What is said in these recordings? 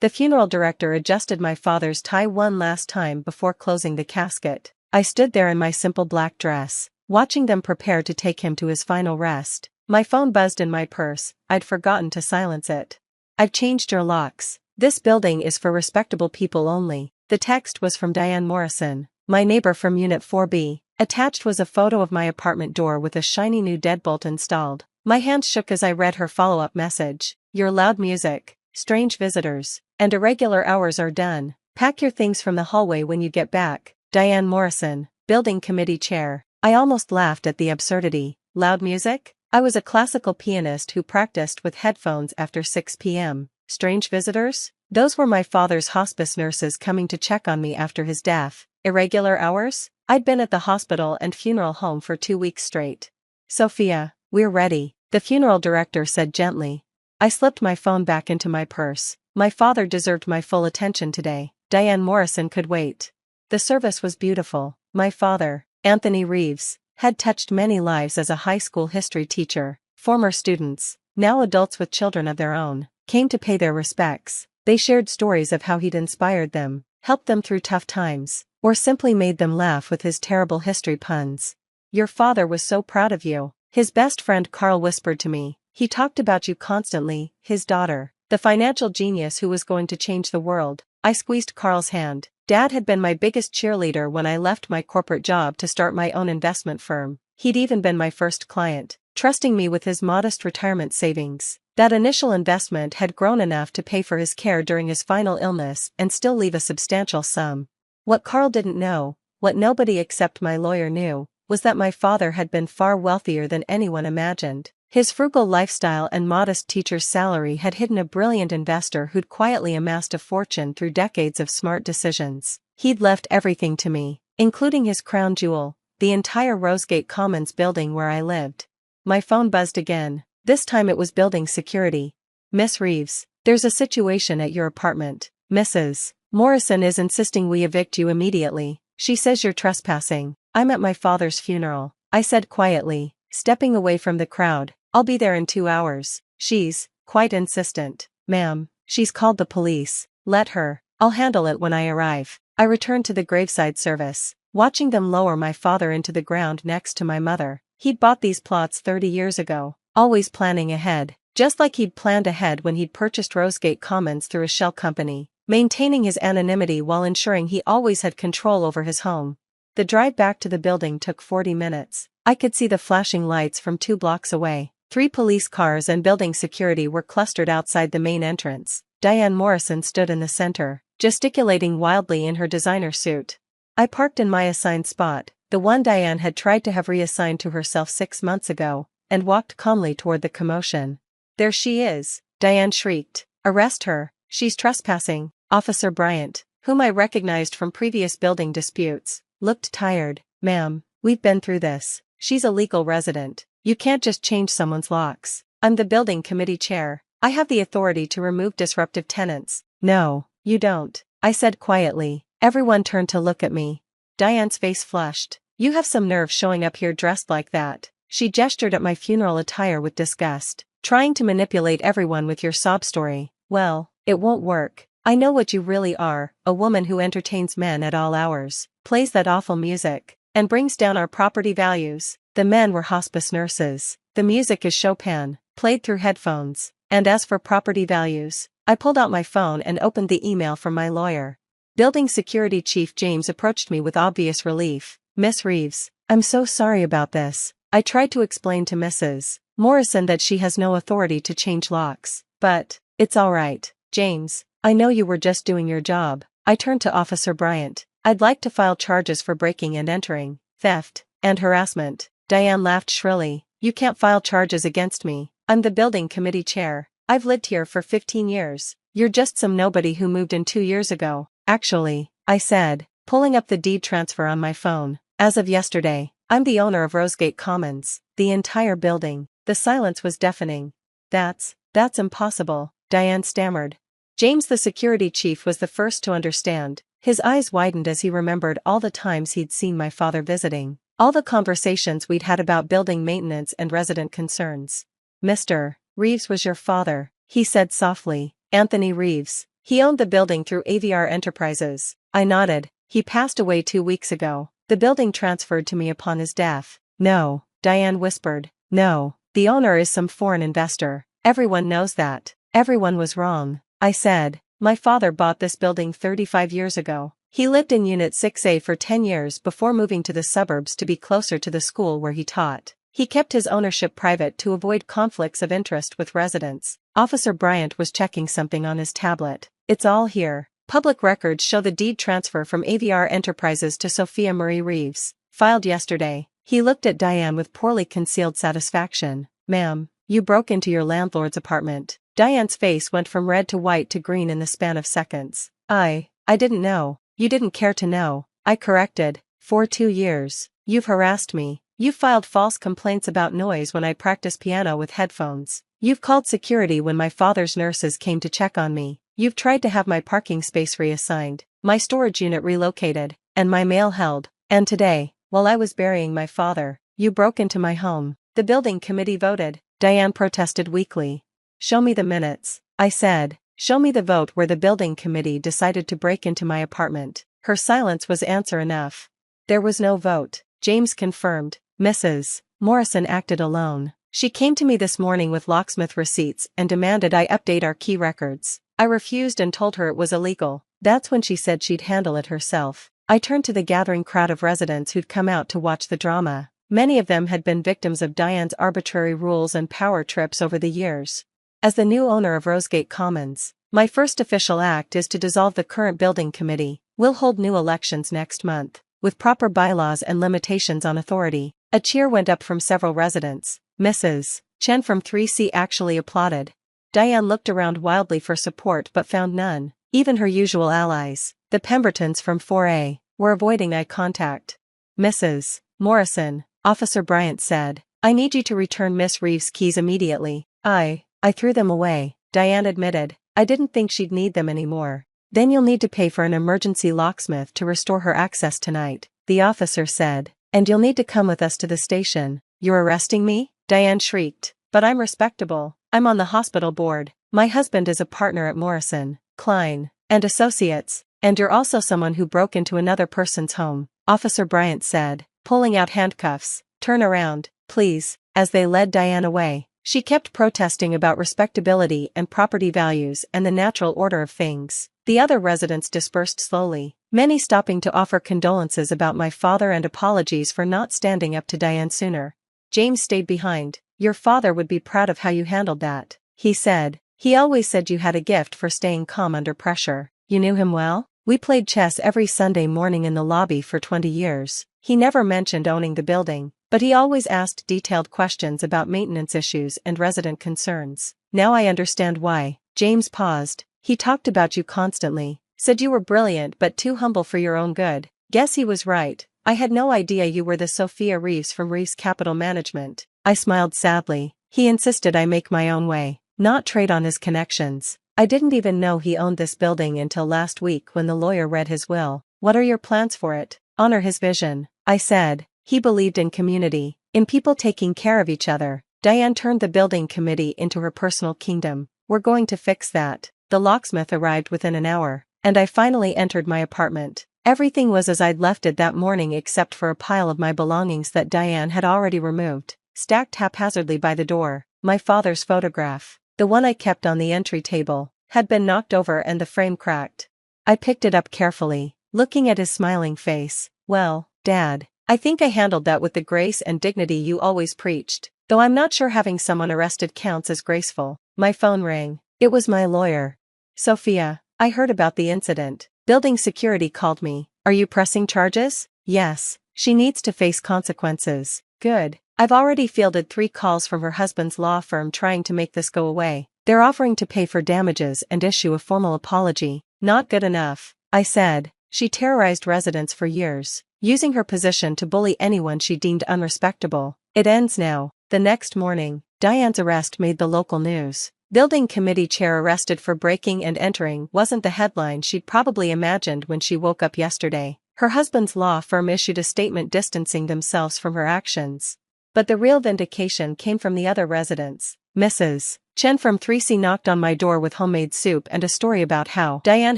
The funeral director adjusted my father's tie one last time before closing the casket. I stood there in my simple black dress, watching them prepare to take him to his final rest. My phone buzzed in my purse. I'd forgotten to silence it. "I've changed your locks. This building is for respectable people only." The text was from Diane Morrison, my neighbor from Unit 4B. Attached was a photo of my apartment door with a shiny new deadbolt installed. My hands shook as I read her follow-up message. "Your loud music, strange visitors, and irregular hours are done. Pack your things from the hallway when you get back. Diane Morrison, Building Committee Chair." I almost laughed at the absurdity. Loud music? I was a classical pianist who practiced with headphones after 6 p.m. Strange visitors? Those were my father's hospice nurses coming to check on me after his death. Irregular hours? I'd been at the hospital and funeral home for 2 weeks straight. "Sophia, we're ready," the funeral director said gently. I slipped my phone back into my purse. My father deserved my full attention today. Diane Morrison could wait. The service was beautiful. My father, Anthony Reeves, had touched many lives as a high school history teacher. Former students, now adults with children of their own, came to pay their respects. They shared stories of how he'd inspired them, helped them through tough times, or simply made them laugh with his terrible history puns. "Your father was so proud of you," his best friend Carl whispered to me. "He talked about you constantly." His daughter, the financial genius who was going to change the world. I squeezed Carl's hand. Dad had been my biggest cheerleader when I left my corporate job to start my own investment firm. He'd even been my first client, trusting me with his modest retirement savings. That initial investment had grown enough to pay for his care during his final illness and still leave a substantial sum. What Carl didn't know, what nobody except my lawyer knew, was that my father had been far wealthier than anyone imagined. His frugal lifestyle and modest teacher's salary had hidden a brilliant investor who'd quietly amassed a fortune through decades of smart decisions. He'd left everything to me, including his crown jewel, the entire Rosegate Commons building where I lived. My phone buzzed again. This time it was building security. "Miss Reeves, there's a situation at your apartment. Mrs. Morrison is insisting we evict you immediately. She says you're trespassing." "I'm at my father's funeral," I said quietly, stepping away from the crowd. "I'll be there in 2 hours. She's quite insistent." "Ma'am, she's called the police." "Let her. I'll handle it when I arrive." I returned to the graveside service, watching them lower my father into the ground next to my mother. He'd bought these plots 30 years ago, always planning ahead, just like he'd planned ahead when he'd purchased Rosegate Commons through a shell company, maintaining his anonymity while ensuring he always had control over his home. The drive back to the building took 40 minutes. I could see the flashing lights from 2 blocks away. 3 police cars and building security were clustered outside the main entrance. Diane Morrison stood in the center, gesticulating wildly in her designer suit. I parked in my assigned spot, the one Diane had tried to have reassigned to herself 6 months ago, and walked calmly toward the commotion. "There she is," Diane shrieked. "Arrest her, she's trespassing." Officer Bryant, whom I recognized from previous building disputes, looked tired. "Ma'am, we've been through this. She's a legal resident. You can't just change someone's locks. I'm the building committee chair. I have the authority to remove disruptive tenants." "No, you don't," I said quietly. Everyone turned to look at me. Diane's face flushed. "You have some nerve showing up here dressed like that." She gestured at my funeral attire with disgust. "Trying to manipulate everyone with your sob story. Well, it won't work. I know what you really are, a woman who entertains men at all hours, plays that awful music, and brings down our property values." The men were hospice nurses. "The music is Chopin, played through headphones. And as for property values," I pulled out my phone and opened the email from my lawyer. Building Security Chief James approached me with obvious relief. "Miss Reeves, I'm so sorry about this. I tried to explain to Mrs. Morrison that she has no authority to change locks. But it's all right, James. I know you were just doing your job." I turned to Officer Bryant. "I'd like to file charges for breaking and entering, theft, and harassment." Diane laughed shrilly. "You can't file charges against me. I'm the building committee chair. I've lived here for 15 years. You're just some nobody who moved in 2 years ago." "Actually," I said, pulling up the deed transfer on my phone, "as of yesterday, I'm the owner of Rosegate Commons, the entire building." The silence was deafening. That's impossible," Diane stammered. James, the security chief, was the first to understand. His eyes widened as he remembered all the times he'd seen my father visiting. All the conversations we'd had about building maintenance and resident concerns. "Mr. Reeves was your father," he said softly. "Anthony Reeves. He owned the building through AVR Enterprises. I nodded. He passed away 2 weeks ago. The building transferred to me upon his death. No, Diane whispered. No, the owner is some foreign investor. Everyone knows that. Everyone was wrong. I said, my father bought this building 35 years ago. He lived in Unit 6A for 10 years before moving to the suburbs to be closer to the school where he taught. He kept his ownership private to avoid conflicts of interest with residents. Officer Bryant was checking something on his tablet. It's all here. Public records show the deed transfer from AVR Enterprises to Sophia Marie Reeves, filed yesterday. He looked at Diane with poorly concealed satisfaction. Ma'am, you broke into your landlord's apartment. Diane's face went from red to white to green in the span of seconds. I didn't know. You didn't care to know. I corrected. For 2 years. You've harassed me. You've filed false complaints about noise when I practice piano with headphones. You've called security when my father's nurses came to check on me. You've tried to have my parking space reassigned, my storage unit relocated, and my mail held. And today, while I was burying my father, you broke into my home. The building committee voted. Diane protested weakly. Show me the minutes. I said. Show me the vote where the building committee decided to break into my apartment. Her silence was answer enough. There was no vote. James confirmed. Mrs. Morrison acted alone. She came to me this morning with locksmith receipts and demanded I update our key records. I refused and told her it was illegal. That's when she said she'd handle it herself. I turned to the gathering crowd of residents who'd come out to watch the drama. Many of them had been victims of Diane's arbitrary rules and power trips over the years. As the new owner of Rosegate Commons, my first official act is to dissolve the current building committee. We'll hold new elections next month, with proper bylaws and limitations on authority. A cheer went up from several residents. Mrs. Chen from 3C actually applauded. Diane looked around wildly for support but found none. Even her usual allies, the Pembertons from 4A, were avoiding eye contact. Mrs. Morrison, Officer Bryant said, I need you to return Miss Reeves' keys immediately. I threw them away, Diane admitted. I didn't think she'd need them anymore. Then you'll need to pay for an emergency locksmith to restore her access tonight, the officer said. And you'll need to come with us to the station. You're arresting me? Diane shrieked. But I'm respectable. I'm on the hospital board. My husband is a partner at Morrison, Klein, and Associates, and you're also someone who broke into another person's home, Officer Bryant said, pulling out handcuffs. Turn around, please, as they led Diane away. She kept protesting about respectability and property values and the natural order of things. The other residents dispersed slowly, many stopping to offer condolences about my father and apologies for not standing up to Diane sooner. James stayed behind. Your father would be proud of how you handled that, he said. He always said you had a gift for staying calm under pressure. You knew him well? We played chess every Sunday morning in the lobby for 20 years. He never mentioned owning the building, but he always asked detailed questions about maintenance issues and resident concerns. Now I understand why. James paused. He talked about you constantly, said you were brilliant but too humble for your own good. Guess he was right. I had no idea you were the Sophia Reeves from Reeves Capital Management. I smiled sadly. He insisted I make my own way, not trade on his connections. I didn't even know he owned this building until last week when the lawyer read his will. What are your plans for it? Honor his vision, I said. He believed in community, in people taking care of each other. Diane turned the building committee into her personal kingdom. We're going to fix that. The locksmith arrived within an hour, and I finally entered my apartment. Everything was as I'd left it that morning except for a pile of my belongings that Diane had already removed, stacked haphazardly by the door. My father's photograph, the one I kept on the entry table, had been knocked over and the frame cracked. I picked it up carefully, looking at his smiling face. Well, Dad, I think I handled that with the grace and dignity you always preached, though I'm not sure having someone arrested counts as graceful. My phone rang. It was my lawyer. Sophia, I heard about the incident. Building security called me. Are you pressing charges? Yes. She needs to face consequences. Good. I've already fielded 3 calls from her husband's law firm trying to make this go away. They're offering to pay for damages and issue a formal apology. Not good enough, I said. She terrorized residents for years, using her position to bully anyone she deemed unrespectable. It ends now. The next morning, Diane's arrest made the local news. Building committee chair arrested for breaking and entering wasn't the headline she'd probably imagined when she woke up yesterday. Her husband's law firm issued a statement distancing themselves from her actions. But the real vindication came from the other residents. Mrs. Chen from 3C knocked on my door with homemade soup and a story about how Diane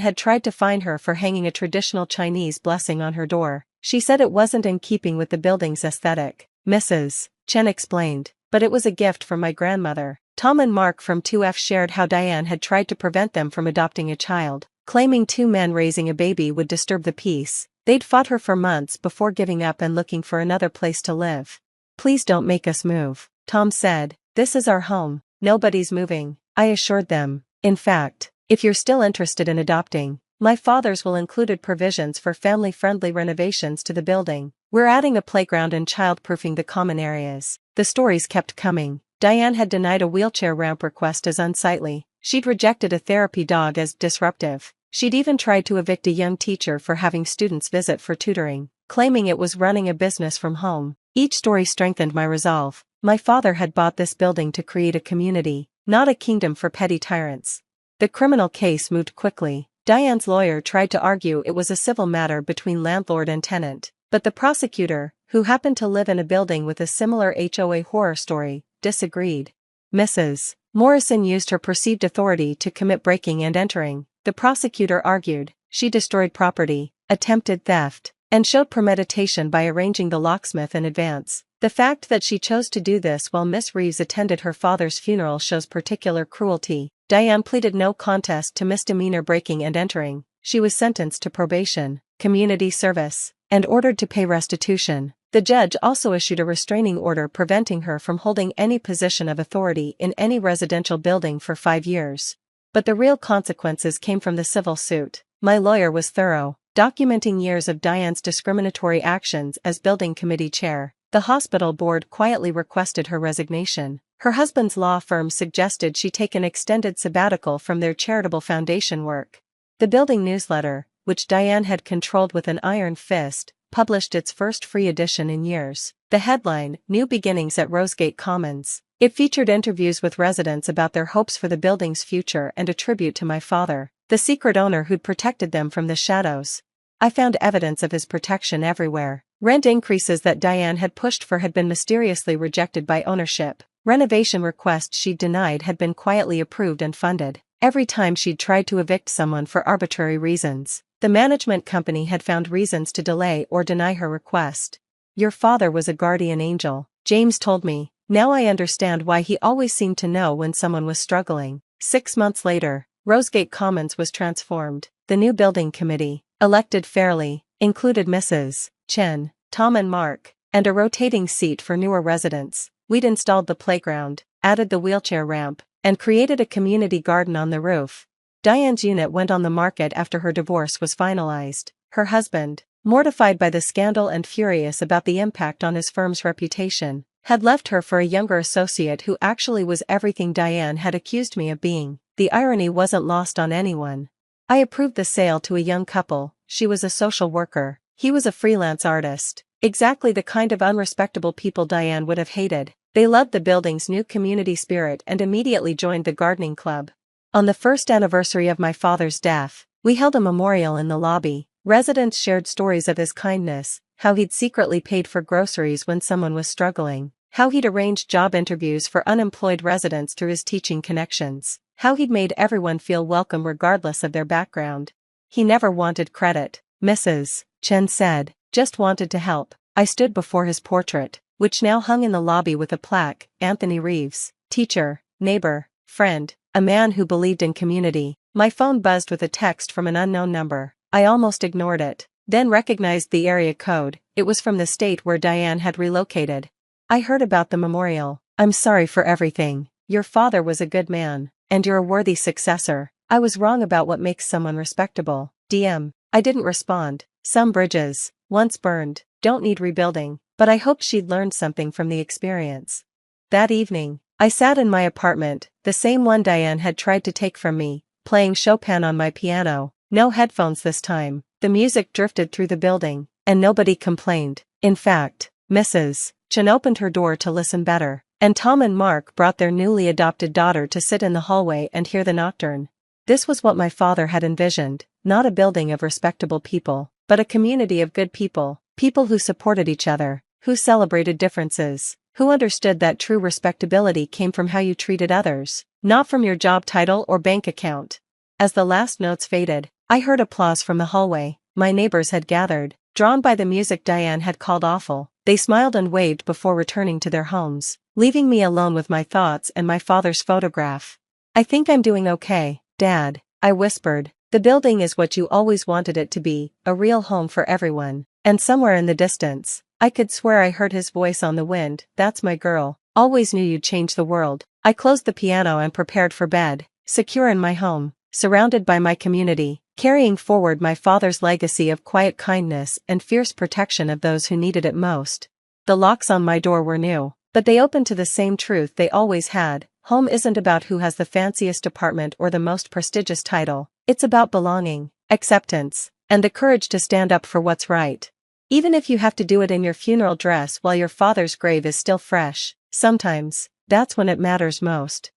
had tried to fine her for hanging a traditional Chinese blessing on her door. She said it wasn't in keeping with the building's aesthetic. Mrs. Chen explained, but it was a gift from my grandmother. Tom and Mark from 2F shared how Diane had tried to prevent them from adopting a child, claiming two men raising a baby would disturb the peace. They'd fought her for months before giving up and looking for another place to live. "Please don't make us move," Tom said. "This is our home. Nobody's moving," I assured them. "In fact, if you're still interested in adopting, my father's will included provisions for family-friendly renovations to the building. We're adding a playground and child-proofing the common areas." The stories kept coming. Diane had denied a wheelchair ramp request as unsightly. She'd rejected a therapy dog as disruptive. She'd even tried to evict a young teacher for having students visit for tutoring, claiming it was running a business from home. Each story strengthened my resolve. My father had bought this building to create a community, not a kingdom for petty tyrants. The criminal case moved quickly. Diane's lawyer tried to argue it was a civil matter between landlord and tenant, but the prosecutor, who happened to live in a building with a similar HOA horror story, disagreed. Mrs. Morrison used her perceived authority to commit breaking and entering. The prosecutor argued she destroyed property, attempted theft, and showed premeditation by arranging the locksmith in advance. The fact that she chose to do this while Miss Reeves attended her father's funeral shows particular cruelty. Diane pleaded no contest to misdemeanor breaking and entering. She was sentenced to probation, community service, and ordered to pay restitution. The judge also issued a restraining order preventing her from holding any position of authority in any residential building for 5 years. But the real consequences came from the civil suit. My lawyer was thorough, documenting years of Diane's discriminatory actions as building committee chair. The hospital board quietly requested her resignation. Her husband's law firm suggested she take an extended sabbatical from their charitable foundation work. The building newsletter, which Diane had controlled with an iron fist, published its first free edition in years. The headline, "New Beginnings at Rosegate Commons." It featured interviews with residents about their hopes for the building's future and a tribute to my father, the secret owner who'd protected them from the shadows. I found evidence of his protection everywhere. Rent increases that Diane had pushed for had been mysteriously rejected by ownership. Renovation requests she'd denied had been quietly approved and funded. Every time she'd tried to evict someone for arbitrary reasons, the management company had found reasons to delay or deny her request. "Your father was a guardian angel," James told me. "Now I understand why he always seemed to know when someone was struggling." 6 months later, Rosegate Commons was transformed. The new building committee, elected fairly, included Mrs. Chen, Tom and Mark, and a rotating seat for newer residents. We'd installed the playground, added the wheelchair ramp, and created a community garden on the roof. Diane's unit went on the market after her divorce was finalized. Her husband, mortified by the scandal and furious about the impact on his firm's reputation, had left her for a younger associate who actually was everything Diane had accused me of being. The irony wasn't lost on anyone. I approved the sale to a young couple. She was a social worker. He was a freelance artist. Exactly the kind of unrespectable people Diane would have hated. They loved the building's new community spirit and immediately joined the gardening club. On the first anniversary of my father's death, we held a memorial in the lobby. Residents shared stories of his kindness, how he'd secretly paid for groceries when someone was struggling, how he'd arranged job interviews for unemployed residents through his teaching connections, how he'd made everyone feel welcome regardless of their background. He never wanted credit, Mrs. Chen said, just wanted to help. I stood before his portrait, which now hung in the lobby with a plaque, Anthony Reeves, teacher, neighbor, friend, a man who believed in community. My phone buzzed with a text from an unknown number. I almost ignored it, then recognized the area code. It was from the state where Diane had relocated. "I heard about the memorial. I'm sorry for everything. Your father was a good man, and you're a worthy successor. I was wrong about what makes someone respectable. DM. I didn't respond. Some bridges, once burned, don't need rebuilding, but I hoped she'd learned something from the experience. That evening, I sat in my apartment, the same one Diane had tried to take from me, playing Chopin on my piano. No headphones this time. The music drifted through the building, and nobody complained. In fact, Mrs. Chen opened her door to listen better, and Tom and Mark brought their newly adopted daughter to sit in the hallway and hear the nocturne. This was what my father had envisioned, not a building of respectable people, but a community of good people, people who supported each other, who celebrated differences, who understood that true respectability came from how you treated others, not from your job title or bank account. As the last notes faded, I heard applause from the hallway. My neighbors had gathered, drawn by the music Diane had called awful. They smiled and waved before returning to their homes, leaving me alone with my thoughts and my father's photograph. "I think I'm doing okay, Dad," I whispered. "The building is what you always wanted it to be, a real home for everyone." And somewhere in the distance, I could swear I heard his voice on the wind, "That's my girl. Always knew you'd change the world." I closed the piano and prepared for bed, secure in my home, surrounded by my community, carrying forward my father's legacy of quiet kindness and fierce protection of those who needed it most. The locks on my door were new, but they opened to the same truth they always had: home isn't about who has the fanciest apartment or the most prestigious title. It's about belonging, acceptance, and the courage to stand up for what's right. Even if you have to do it in your funeral dress while your father's grave is still fresh, sometimes, that's when it matters most.